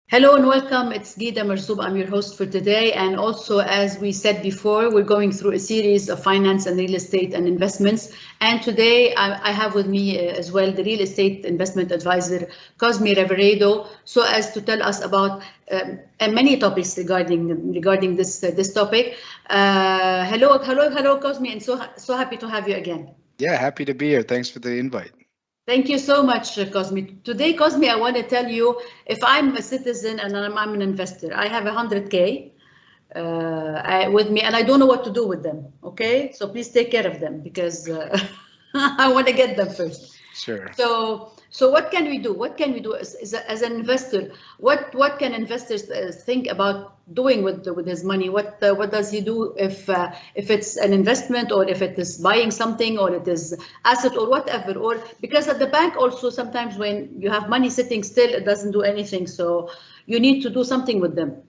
Hello and welcome. It's Ghida Majzoub. I'm your host for today. And also, as we said before, we're going through a series of finance and real estate and investments. And today I have with me as well the real estate investment advisor, Cosme Reveredo, so as to tell us about many topics regarding this topic. Hello, Cosme, and so happy to have you again. Yeah, happy to be here. Thanks for the invite. Thank you so much, Cosme. Today, Cosme, I want to tell you, if I'm a citizen and I'm an investor, I have 100K with me, and I don't know what to do with them. Okay, so please take care of them because I want to get them first. Sure. So what can we do? What can we do as an investor? What can investors think about doing with his money? What does he do if it's an investment, or if it is buying something, or it is asset, or whatever? Or because at the bank also sometimes when you have money sitting still, it doesn't do anything. So you need to do something with them.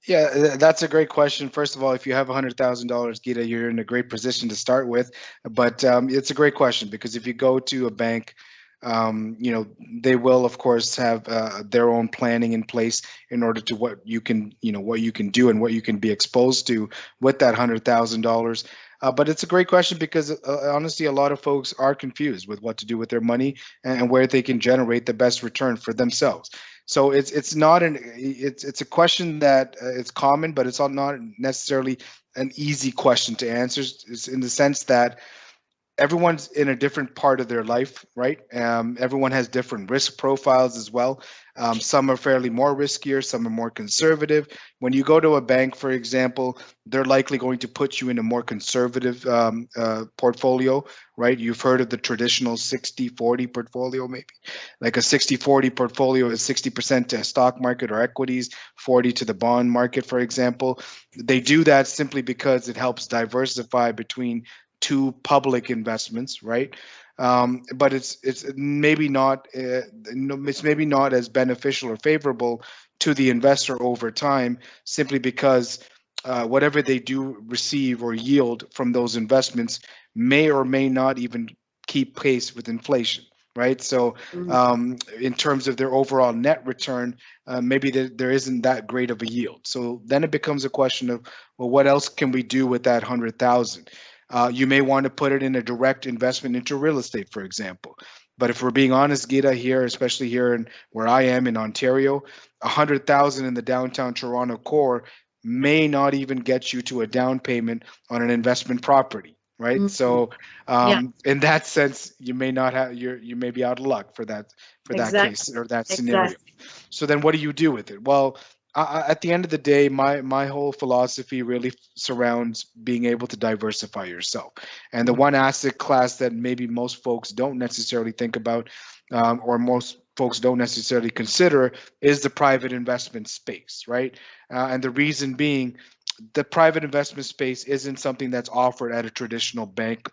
Yeah, that's a great question. First of all, if you have $100,000, Gita, you're in a great position to start with. But it's a great question because if you go to a bank, they will, of course, have their own planning in place in order to what you can do and what you can be exposed to with that $100,000. But it's a great question because honestly, a lot of folks are confused with what to do with their money and where they can generate the best return for themselves. So it's not it's a question that it's common, but it's not necessarily an easy question to answer. It's in the sense that everyone's in a different part of their life, right? Everyone has different risk profiles as well. Some are fairly more riskier, some are more conservative. When you go to a bank, for example, they're likely going to put you in a more conservative portfolio, right? You've heard of the traditional 60-40 portfolio, maybe. Like a 60-40 portfolio is 60% to stock market or equities, 40 to the bond market, for example. They do that simply because it helps diversify between two public investments, right? But it's maybe not as beneficial or favorable to the investor over time, simply because whatever they do receive or yield from those investments may or may not even keep pace with inflation, right? So in terms of their overall net return, maybe there isn't that great of a yield. So then it becomes a question of, well, what else can we do with that 100,000? You may want to put it in a direct investment into real estate, for example. But if we're being honest, Gita, here, especially here in where I am in Ontario, 100,000 in the downtown Toronto core may not even get you to a down payment on an investment property, right? So in that sense, you may not have you may be out of luck for that case or that scenario. So then what do you do with it? Well, at the end of the day, my whole philosophy really surrounds being able to diversify yourself. And the one asset class that maybe most folks don't necessarily think about, or most folks don't necessarily consider, is the private investment space, right? And the reason being, the private investment space isn't something that's offered at a traditional bank,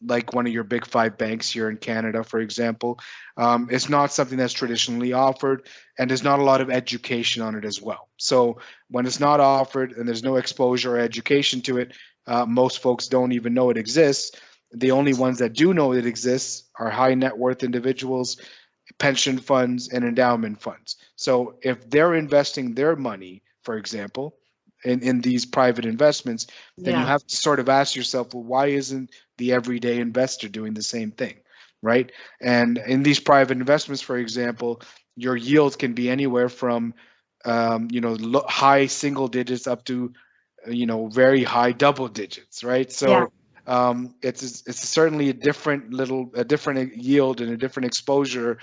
like one of your big five banks here in Canada, for example. It's not something that's traditionally offered, and there's not a lot of education on it as well. So when it's not offered and there's no exposure or education to it, most folks don't even know it exists. The only ones that do know it exists are high net worth individuals, pension funds, and endowment funds. So if they're investing their money, for example, in these private investments, then you have to sort of ask yourself, well, why isn't the everyday investor doing the same thing, right? And in these private investments, for example, your yields can be anywhere from high single digits up to very high double digits, right? So it's certainly a different yield and a different exposure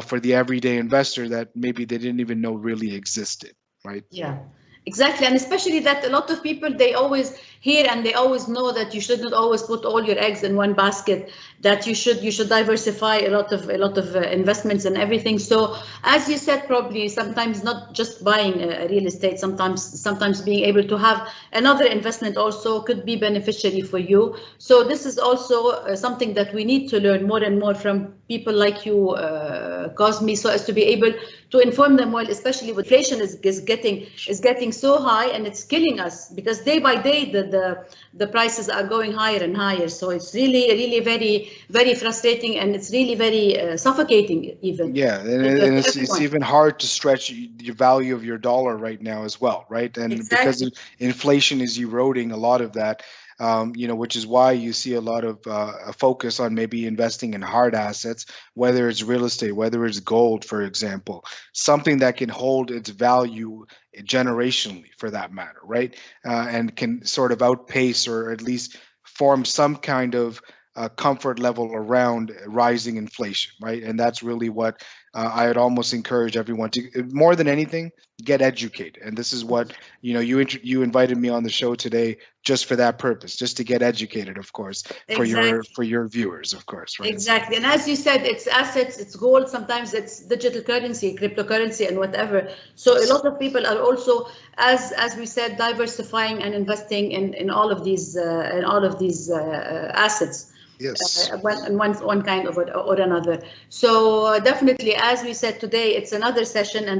for the everyday investor that maybe they didn't even know really existed, right? Yeah. Exactly, and especially that a lot of people, they always hear and they always know that you should not always put all your eggs in one basket, that you should diversify a lot of investments and everything. So as you said, probably sometimes not just buying a real estate, sometimes being able to have another investment also could be beneficiary for you. So this is also something that we need to learn more and more from people like you, Cosme, so as to be able to inform them well, especially when inflation is getting getting so high, and it's killing us because day by day the prices are going higher and higher. So it's really very frustrating, and it's really very suffocating even. Yeah, and it's even hard to stretch the value of your dollar right now as well, right? And exactly. because inflation is eroding a lot of that, you know, which is why you see a lot of a focus on maybe investing in hard assets, whether it's real estate, whether it's gold, for example, something that can hold its value generationally, for that matter, right? And can sort of outpace or at least form some kind of comfort level around rising inflation, right? And that's really what I would almost encourage everyone to, more than anything, get educated. And this is what, you know, you invited me on the show today just for that purpose, just to get educated, of course, for your viewers, of course, right? Exactly. And as you said, it's assets, it's gold, sometimes it's digital currency, cryptocurrency, and whatever. So a lot of people are also, as we said, diversifying and investing in all of these assets. Yes. One kind of or another. So definitely, as we said today, it's another session, and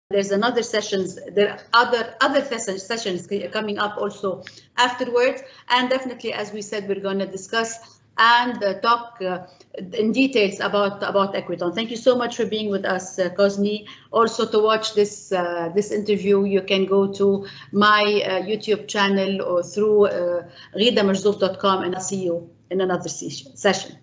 there's another sessions. There are other sessions coming up also afterwards. And definitely, as we said, we're going to discuss and talk in details about Equiton. Thank you so much for being with us, Cosme. Also, to watch this interview, you can go to my YouTube channel or through ghidamajzoub.com, and I'll see you in another session.